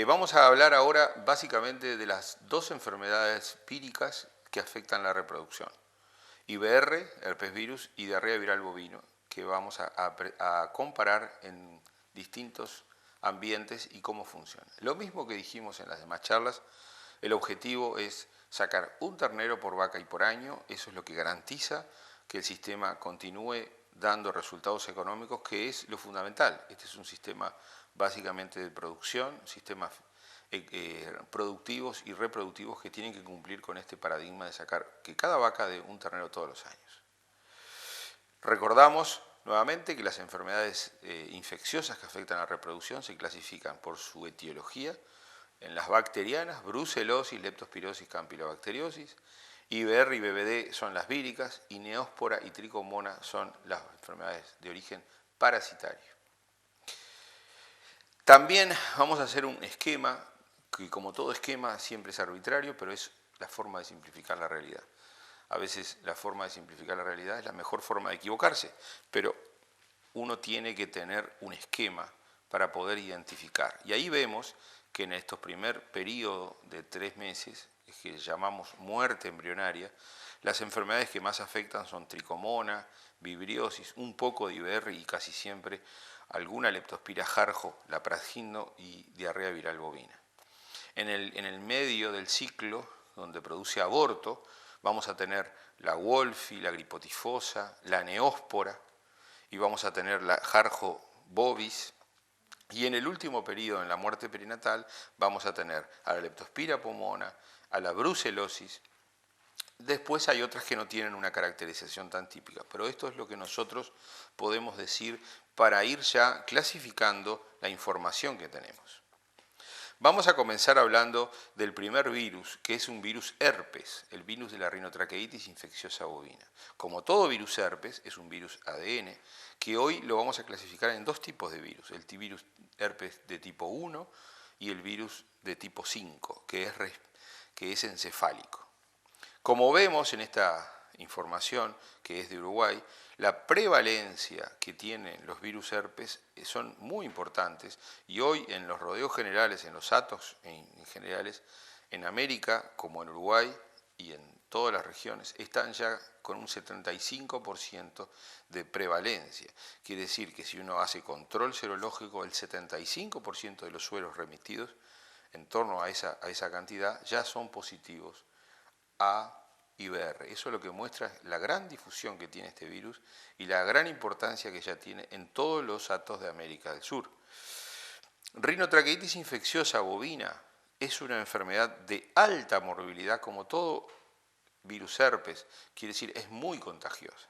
Vamos a hablar ahora básicamente de las dos enfermedades víricas que afectan la reproducción. IBR, herpes virus, y diarrea viral bovino, que vamos a comparar en distintos ambientes y cómo funciona. Lo mismo que dijimos en las demás charlas, el objetivo es sacar un ternero por vaca y por año, eso es lo que garantiza que el sistema continúe dando resultados económicos, que es lo fundamental. Este es un sistema básicamente de producción, sistemas productivos y reproductivos que tienen que cumplir con este paradigma de sacar que cada vaca dé un ternero todos los años. Recordamos nuevamente que las enfermedades infecciosas que afectan a la reproducción se clasifican por su etiología en las bacterianas: brucelosis, leptospirosis, campylobacteriosis. IBR y BBD son las víricas, y neóspora y tricomona son las enfermedades de origen parasitario. También vamos a hacer un esquema, que como todo esquema siempre es arbitrario, pero es la forma de simplificar la realidad. A veces la forma de simplificar la realidad es la mejor forma de equivocarse, pero uno tiene que tener un esquema para poder identificar. Y ahí vemos que en estos primer periodo de 3 meses, que llamamos muerte embrionaria, las enfermedades que más afectan son tricomona, vibriosis, un poco de IBR y casi siempre alguna leptospira jarjo, laprasgino y diarrea viral bovina. En el medio del ciclo, donde produce aborto, vamos a tener la wolfi, la gripotifosa, la neóspora, y vamos a tener la jarjo bovis. Y en el último periodo, en la muerte perinatal, vamos a tener a la leptospira pomona, a la brucelosis. Después hay otras que no tienen una caracterización tan típica, pero esto es lo que nosotros podemos decir para ir ya clasificando la información que tenemos. Vamos a comenzar hablando del primer virus, que es un virus herpes, el virus de la rinotraqueitis infecciosa bovina. Como todo virus herpes, es un virus ADN, que hoy lo vamos a clasificar en dos tipos de virus: el virus herpes de tipo 1 y el virus de tipo 5, que es encefálico. Como vemos en esta información, que es de Uruguay, la prevalencia que tienen los virus herpes son muy importantes, y hoy en los rodeos generales, en los atos en generales, en América como en Uruguay y en todas las regiones, están ya con un 75% de prevalencia. Quiere decir que si uno hace control serológico, el 75% de los sueros remitidos en torno a esa cantidad ya son positivos a IBR. Eso es lo que muestra la gran difusión que tiene este virus y la gran importancia que ya tiene en todos los atos de América del Sur. Rinotraqueitis infecciosa bovina es una enfermedad de alta morbilidad, como todo virus herpes, quiere decir es muy contagiosa,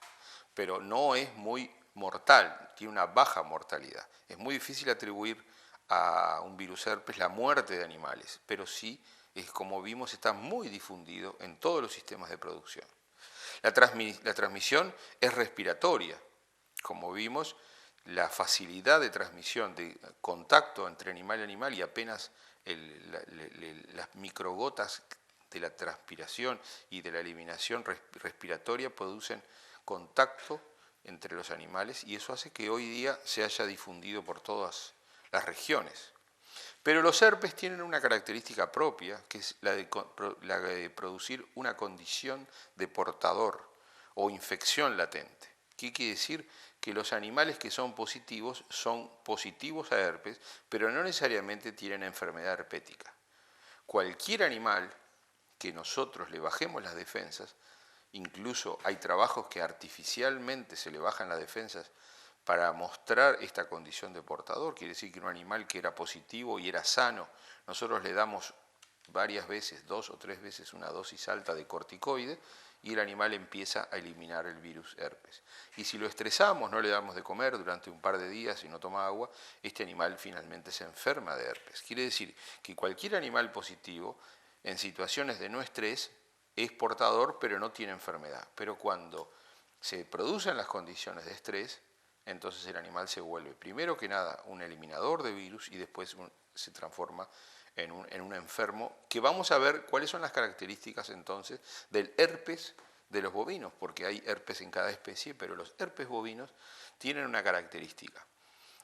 pero no es muy mortal, tiene una baja mortalidad. Es muy difícil atribuir a un virus herpes la muerte de animales, pero sí, como vimos, está muy difundido en todos los sistemas de producción. La transmisión es respiratoria. Como vimos, la facilidad de transmisión, de contacto entre animal y animal, y apenas las microgotas de la transpiración y de la eliminación respiratoria producen contacto entre los animales, y eso hace que hoy día se haya difundido por todas las regiones. Pero los herpes tienen una característica propia, que es la de producir una condición de portador o infección latente. ¿Qué quiere decir? Que los animales que son positivos a herpes, pero no necesariamente tienen enfermedad herpética. Cualquier animal que nosotros le bajemos las defensas, incluso hay trabajos que artificialmente se le bajan las defensas para mostrar esta condición de portador. Quiere decir que un animal que era positivo y era sano, nosotros le damos varias veces, 2 o 3 veces, una dosis alta de corticoide, y el animal empieza a eliminar el virus herpes. Y si lo estresamos, no le damos de comer durante un par de días y no toma agua, este animal finalmente se enferma de herpes. Quiere decir que cualquier animal positivo, en situaciones de no estrés, es portador, pero no tiene enfermedad. Pero cuando se producen las condiciones de estrés, entonces el animal se vuelve, primero que nada, un eliminador de virus, y después se transforma en un enfermo, que vamos a ver cuáles son las características entonces del herpes de los bovinos, porque hay herpes en cada especie, pero los herpes bovinos tienen una característica.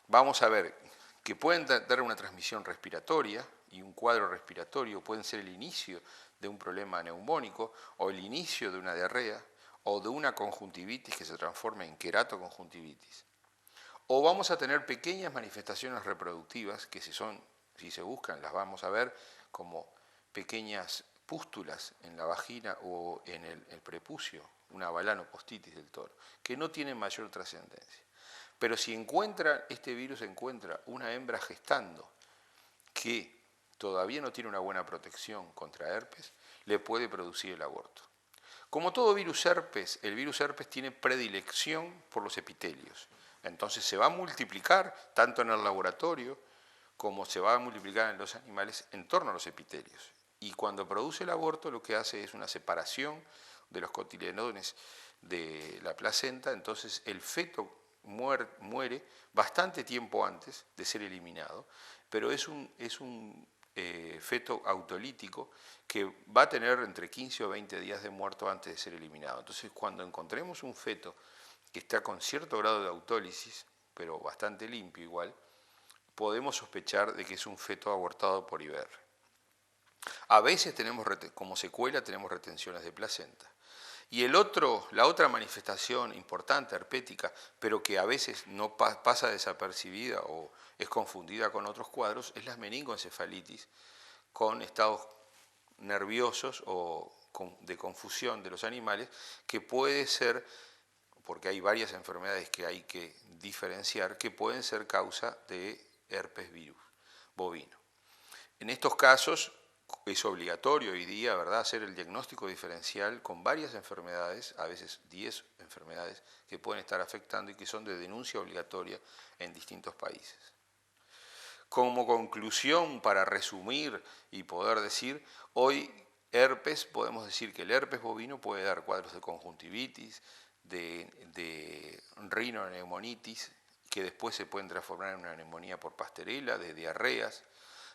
Vamos a ver que pueden dar una transmisión respiratoria, y un cuadro respiratorio pueden ser el inicio de un problema neumónico o el inicio de una diarrea o de una conjuntivitis que se transforme en queratoconjuntivitis. O vamos a tener pequeñas manifestaciones reproductivas que si se buscan, las vamos a ver como pequeñas pústulas en la vagina o en el prepucio, una balanopostitis del toro, que no tienen mayor trascendencia. Pero si este virus encuentra una hembra gestando que todavía no tiene una buena protección contra herpes, le puede producir el aborto. Como todo virus herpes, el virus herpes tiene predilección por los epitelios. Entonces se va a multiplicar tanto en el laboratorio como se va a multiplicar en los animales en torno a los epitelios. Y cuando produce el aborto lo que hace es una separación de los cotiledones de la placenta, entonces el feto muere bastante tiempo antes de ser eliminado, pero es un feto autolítico que va a tener entre 15 o 20 días de muerto antes de ser eliminado. Entonces, cuando encontremos un feto que está con cierto grado de autólisis, pero bastante limpio igual, podemos sospechar de que es un feto abortado por IBR. A veces como secuela tenemos retenciones de placenta. Y la otra manifestación importante, herpética, pero que a veces no pasa desapercibida o es confundida con otros cuadros, es la meningoencefalitis con estados nerviosos o de confusión de los animales, que puede ser, porque hay varias enfermedades que hay que diferenciar, que pueden ser causa de herpes virus bovino. En estos casos es obligatorio hoy día, ¿verdad?, hacer el diagnóstico diferencial con varias enfermedades, a veces 10 enfermedades que pueden estar afectando y que son de denuncia obligatoria en distintos países. Como conclusión, para resumir y poder decir, hoy herpes, podemos decir que el herpes bovino puede dar cuadros de conjuntivitis, de rinoneumonitis, que después se pueden transformar en una neumonía por pastorela, de diarreas,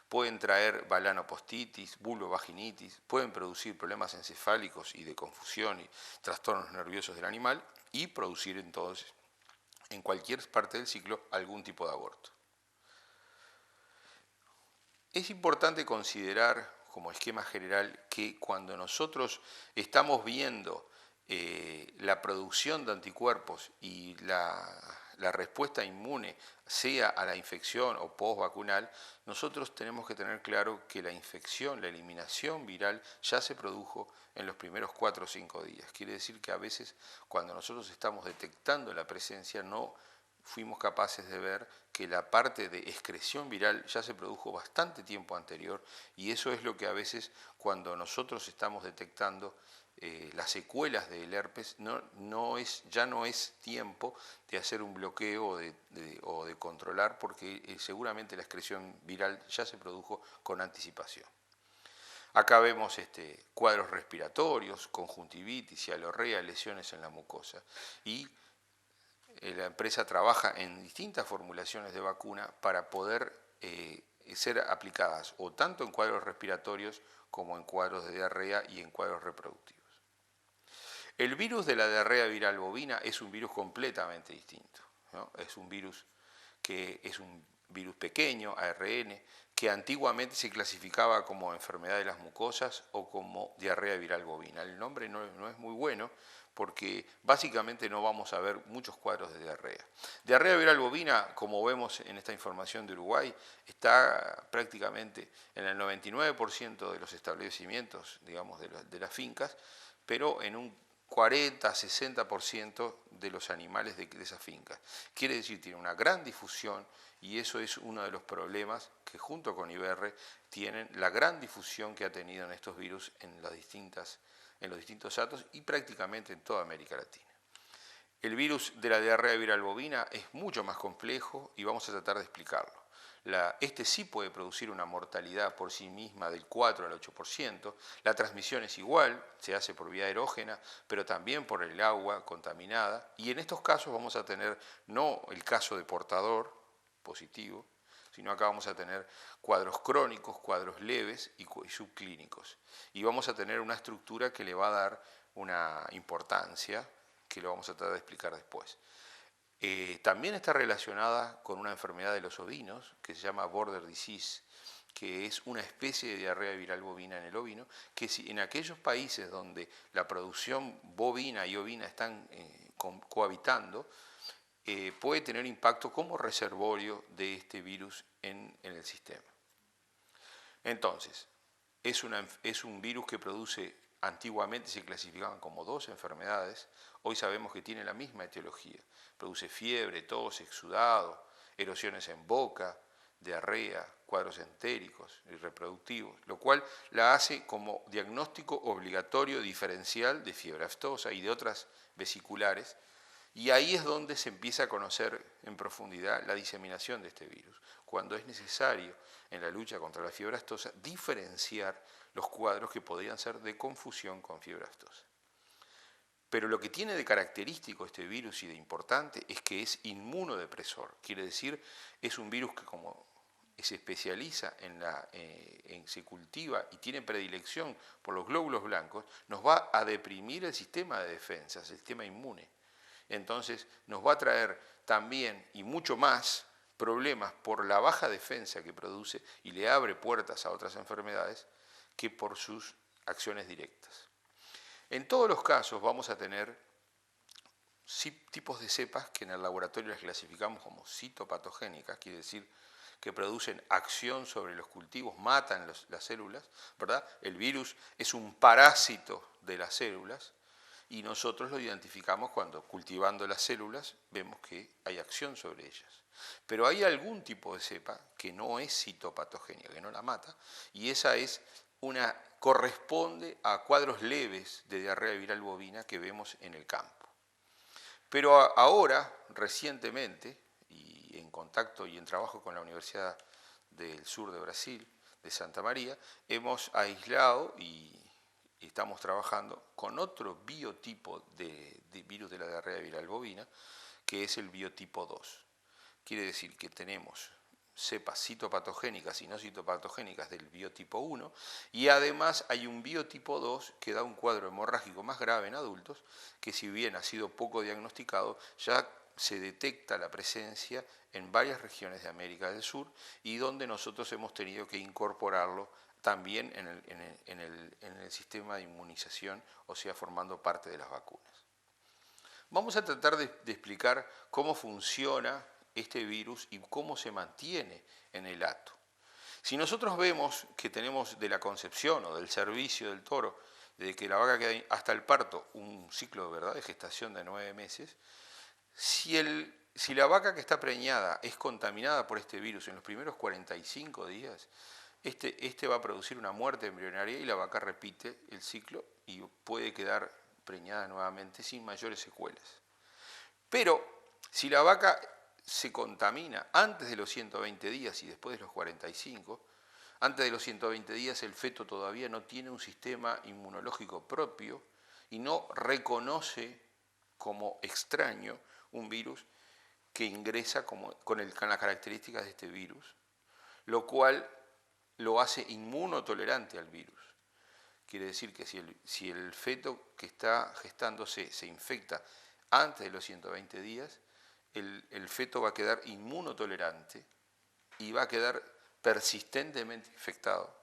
pueden traer balanopostitis, vulvovaginitis, pueden producir problemas encefálicos y de confusión y trastornos nerviosos del animal y producir entonces en cualquier parte del ciclo algún tipo de aborto. Es importante considerar como esquema general que cuando nosotros estamos viendo la producción de anticuerpos y la respuesta inmune, sea a la infección o postvacunal, nosotros tenemos que tener claro que la infección, la eliminación viral ya se produjo en los primeros 4 o 5 días. Quiere decir que a veces cuando nosotros estamos detectando la presencia no fuimos capaces de ver que la parte de excreción viral ya se produjo bastante tiempo anterior, y eso es lo que a veces cuando nosotros estamos detectando las secuelas del herpes ya no es tiempo de hacer un bloqueo o de controlar, porque seguramente la excreción viral ya se produjo con anticipación. Acá vemos cuadros respiratorios, conjuntivitis, hialorrea, lesiones en la mucosa, y la empresa trabaja en distintas formulaciones de vacuna para poder ser aplicadas o tanto en cuadros respiratorios como en cuadros de diarrea y en cuadros reproductivos. El virus de la diarrea viral bovina es un virus completamente distinto, ¿no? Es un virus pequeño, ARN, que antiguamente se clasificaba como enfermedad de las mucosas o como diarrea viral bovina. El nombre no es muy bueno, porque básicamente no vamos a ver muchos cuadros de diarrea. Diarrea viral bovina, como vemos en esta información de Uruguay, está prácticamente en el 99% de los establecimientos, digamos, de las fincas, pero en un 40-60% de los animales de esas fincas. Quiere decir, tiene una gran difusión, y eso es uno de los problemas que junto con IBR tienen la gran difusión que ha tenido en estos virus en los distintos atos y prácticamente en toda América Latina. El virus de la diarrea viral bovina es mucho más complejo y vamos a tratar de explicarlo. Este sí puede producir una mortalidad por sí misma del 4 al 8%. La transmisión es igual, se hace por vía aerógena, pero también por el agua contaminada. Y en estos casos vamos a tener no el caso de portador positivo, sino acá vamos a tener cuadros crónicos, cuadros leves y subclínicos. Y vamos a tener una estructura que le va a dar una importancia, que lo vamos a tratar de explicar después. También está relacionada con una enfermedad de los ovinos que se llama border disease, que es una especie de diarrea viral bovina en el ovino, que si en aquellos países donde la producción bovina y ovina están cohabitando, puede tener impacto como reservorio de este virus en el sistema. Entonces, es un virus que produce, antiguamente se clasificaban como dos enfermedades, hoy sabemos que tiene la misma etiología. Produce fiebre, tos, exudado, erosiones en boca, diarrea, cuadros entéricos y reproductivos, lo cual la hace como diagnóstico obligatorio diferencial de fiebre aftosa y de otras vesiculares, y ahí es donde se empieza a conocer en profundidad la diseminación de este virus, cuando es necesario en la lucha contra la fiebre aftosa diferenciar los cuadros que podrían ser de confusión con fiebre aftosa. Pero lo que tiene de característico este virus y de importante es que es inmunodepresor, quiere decir, es un virus que como se especializa se cultiva y tiene predilección por los glóbulos blancos, nos va a deprimir el sistema de defensa, el sistema inmune. Entonces nos va a traer también y mucho más problemas por la baja defensa que produce y le abre puertas a otras enfermedades que por sus acciones directas. En todos los casos vamos a tener tipos de cepas que en el laboratorio las clasificamos como citopatogénicas, quiere decir que producen acción sobre los cultivos, matan las células, ¿verdad? El virus es un parásito de las células y nosotros lo identificamos cuando cultivando las células vemos que hay acción sobre ellas. Pero hay algún tipo de cepa que no es citopatogénica, que no la mata, y esa corresponde a cuadros leves de diarrea viral bovina que vemos en el campo. Pero ahora, recientemente, y en contacto y en trabajo con la Universidad del Sur de Brasil, de Santa María, hemos aislado y estamos trabajando con otro biotipo de virus de la diarrea viral bovina, que es el biotipo 2. Quiere decir que tenemos cepas citopatogénicas y no citopatogénicas del biotipo 1, y además hay un biotipo 2 que da un cuadro hemorrágico más grave en adultos, que si bien ha sido poco diagnosticado, ya se detecta la presencia en varias regiones de América del Sur y donde nosotros hemos tenido que incorporarlo también en el sistema de inmunización, o sea, formando parte de las vacunas. Vamos a tratar de explicar cómo funciona este virus y cómo se mantiene en el hato. Si nosotros vemos que tenemos de la concepción o del servicio del toro, desde que la vaca queda hasta el parto, un ciclo, ¿verdad?, de gestación de 9 meses, si la vaca que está preñada es contaminada por este virus en los primeros 45 días, este va a producir una muerte embrionaria y la vaca repite el ciclo y puede quedar preñada nuevamente sin mayores secuelas. Pero si la vaca se contamina antes de los 120 días y después de los 45, antes de los 120 días el feto todavía no tiene un sistema inmunológico propio y no reconoce como extraño un virus que ingresa con las características de este virus, lo cual lo hace inmunotolerante al virus. Quiere decir que si el feto que está gestándose se infecta antes de los 120 días, el feto va a quedar inmunotolerante y va a quedar persistentemente infectado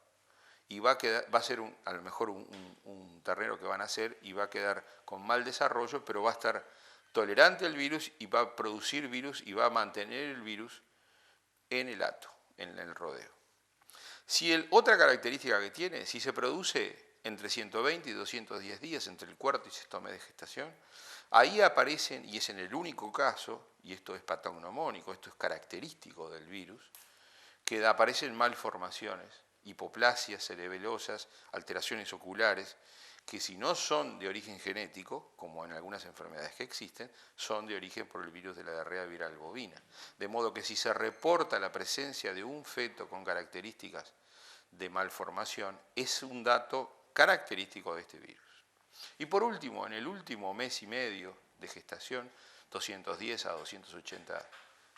y va a ser a lo mejor un ternero que va a nacer y va a quedar con mal desarrollo, pero va a estar tolerante al virus y va a producir virus y va a mantener el virus en el hato, en el rodeo. Otra característica que tiene, si se produce entre 120 y 210 días, entre el cuarto y sexto mes de gestación, ahí aparecen, y es en el único caso, y esto es patognomónico, esto es característico del virus, que aparecen malformaciones, hipoplasias cerebelosas, alteraciones oculares, que si no son de origen genético, como en algunas enfermedades que existen, son de origen por el virus de la diarrea viral bovina. De modo que si se reporta la presencia de un feto con características de malformación, es un dato característico de este virus. Y por último, en el último mes y medio de gestación, 210 a 280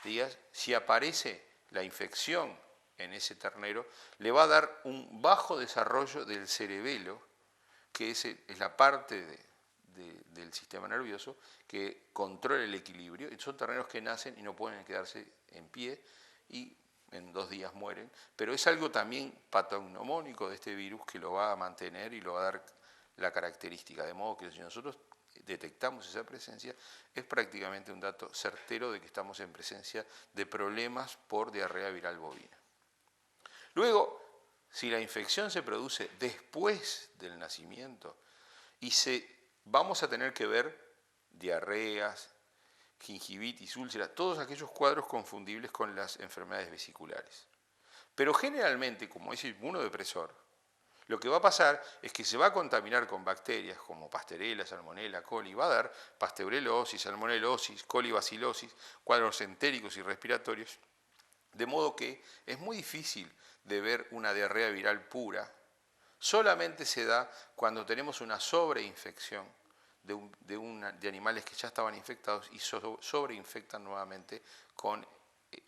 días, si aparece la infección en ese ternero, le va a dar un bajo desarrollo del cerebelo, que es la parte del sistema nervioso que controla el equilibrio. Son terneros que nacen y no pueden quedarse en pie y en 2 días mueren, pero es algo también patognomónico de este virus que lo va a mantener y lo va a dar la característica, de modo que si nosotros detectamos esa presencia, es prácticamente un dato certero de que estamos en presencia de problemas por diarrea viral bovina. Luego, si la infección se produce después del nacimiento y vamos a tener que ver diarreas, gingivitis, úlceras, todos aquellos cuadros confundibles con las enfermedades vesiculares. Pero generalmente, como es inmunodepresor, lo que va a pasar es que se va a contaminar con bacterias como Pasteurella, Salmonella, coli, va a dar Pasteurellosis, Salmonellosis, colibacilosis, cuadros entéricos y respiratorios, de modo que es muy difícil de ver una diarrea viral pura. Solamente se da cuando tenemos una sobreinfección de animales que ya estaban infectados y sobreinfectan nuevamente con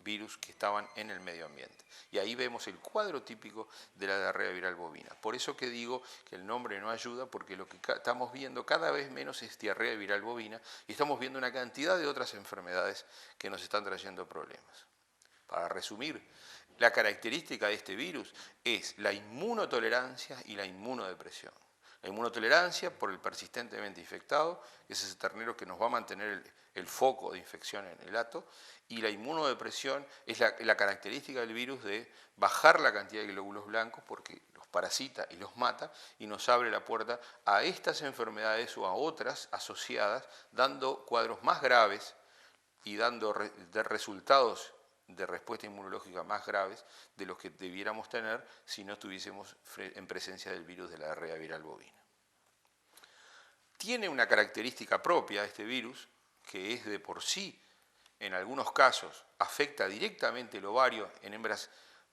virus que estaban en el medio ambiente. Y ahí vemos el cuadro típico de la diarrea viral bovina. Por eso que digo que el nombre no ayuda, porque lo que estamos viendo cada vez menos es diarrea viral bovina y estamos viendo una cantidad de otras enfermedades que nos están trayendo problemas. Para resumir, la característica de este virus es la inmunotolerancia y la inmunodepresión. La inmunotolerancia por el persistentemente infectado, que es ese ternero que nos va a mantener el foco de infección en el hato, y la inmunodepresión es la característica del virus de bajar la cantidad de glóbulos blancos porque los parasita y los mata y nos abre la puerta a estas enfermedades o a otras asociadas, dando cuadros más graves y dando resultados de respuesta inmunológica más graves de los que debiéramos tener si no estuviésemos en presencia del virus de la diarrea viral bovina. Tiene una característica propia este virus, que es de por sí, en algunos casos, afecta directamente el ovario en hembras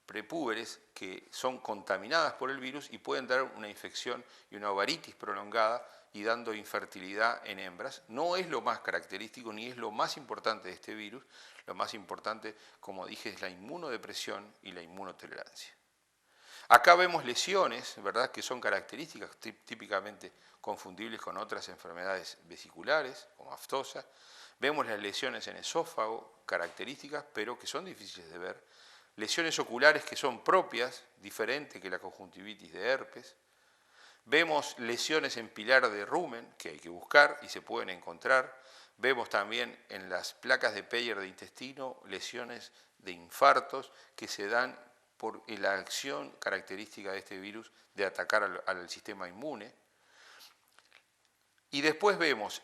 prepúberes que son contaminadas por el virus y pueden dar una infección y una ovaritis prolongada y dando infertilidad en hembras. No es lo más característico ni es lo más importante de este virus. Lo más importante, como dije, es la inmunodepresión y la inmunotolerancia. Acá vemos lesiones, ¿verdad?, que son características típicamente confundibles con otras enfermedades vesiculares, como aftosa. Vemos las lesiones en esófago, características, pero que son difíciles de ver. Lesiones oculares que son propias, diferentes que la conjuntivitis de herpes. Vemos lesiones en pilar de rumen, que hay que buscar y se pueden encontrar. Vemos también en las placas de Peyer de intestino lesiones de infartos que se dan por la acción característica de este virus de atacar al sistema inmune. Y después vemos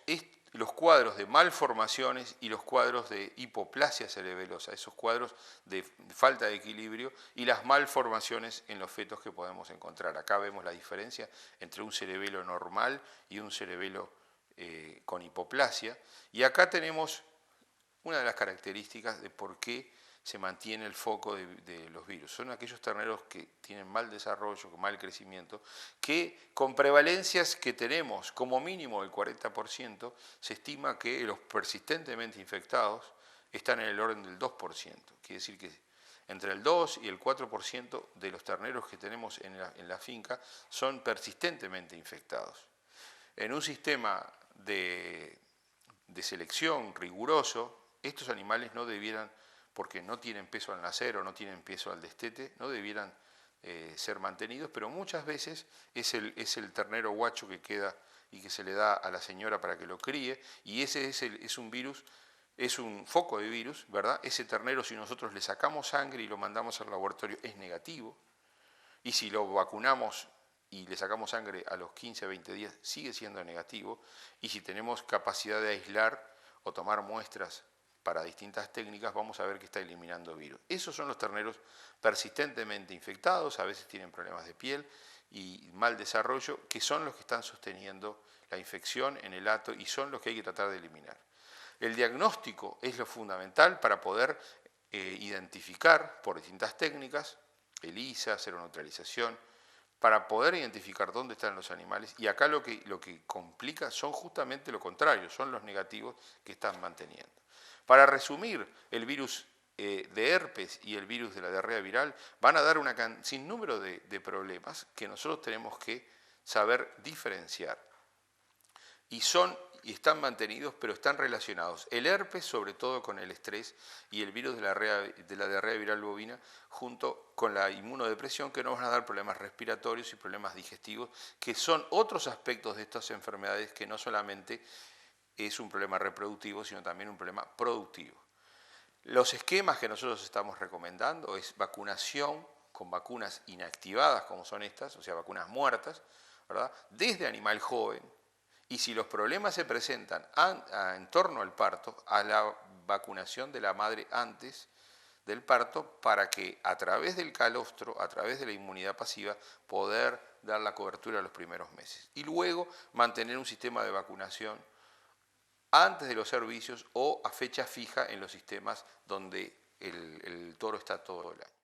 los cuadros de malformaciones y los cuadros de hipoplasia cerebelosa, esos cuadros de falta de equilibrio y las malformaciones en los fetos que podemos encontrar. Acá vemos la diferencia entre un cerebelo normal y un cerebelo con hipoplasia. Y acá tenemos una de las características de por qué se mantiene el foco de los virus. Son aquellos terneros que tienen mal desarrollo, con mal crecimiento, que con prevalencias que tenemos como mínimo el 40%, se estima que los persistentemente infectados están en el orden del 2%. Quiere decir que entre el 2 y el 4% de los terneros que tenemos en la finca son persistentemente infectados. En un sistema de selección riguroso, estos animales no debieran, porque no tienen peso al nacer o no tienen peso al destete, no debieran ser mantenidos, pero muchas veces es el ternero guacho que queda y que se le da a la señora para que lo críe, y ese es un virus, es un foco de virus, ¿verdad? Ese ternero, si nosotros le sacamos sangre y lo mandamos al laboratorio, es negativo, y si lo vacunamos y le sacamos sangre a los 15 a 20 días, sigue siendo negativo, y si tenemos capacidad de aislar o tomar muestras para distintas técnicas, vamos a ver que está eliminando virus. Esos son los terneros persistentemente infectados, a veces tienen problemas de piel y mal desarrollo, que son los que están sosteniendo la infección en el hato y son los que hay que tratar de eliminar. El diagnóstico es lo fundamental para poder identificar por distintas técnicas, ELISA, seroneutralización, para poder identificar dónde están los animales, y acá lo que complica son justamente lo contrario, son los negativos que están manteniendo. Para resumir, el virus de herpes y el virus de la diarrea viral van a dar un sinnúmero de problemas que nosotros tenemos que saber diferenciar. y están mantenidos, pero están relacionados. El herpes, sobre todo con el estrés, y el virus de la diarrea viral bovina, junto con la inmunodepresión, que nos van a dar problemas respiratorios y problemas digestivos, que son otros aspectos de estas enfermedades que no solamente es un problema reproductivo, sino también un problema productivo. Los esquemas que nosotros estamos recomendando es vacunación con vacunas inactivadas, como son estas, o sea, vacunas muertas, ¿verdad? Desde animal joven. Y si los problemas se presentan en torno al parto, a la vacunación de la madre antes del parto, para que a través del calostro, a través de la inmunidad pasiva, poder dar la cobertura a los primeros meses. Y luego mantener un sistema de vacunación antes de los servicios o a fecha fija en los sistemas donde el toro está todo el año.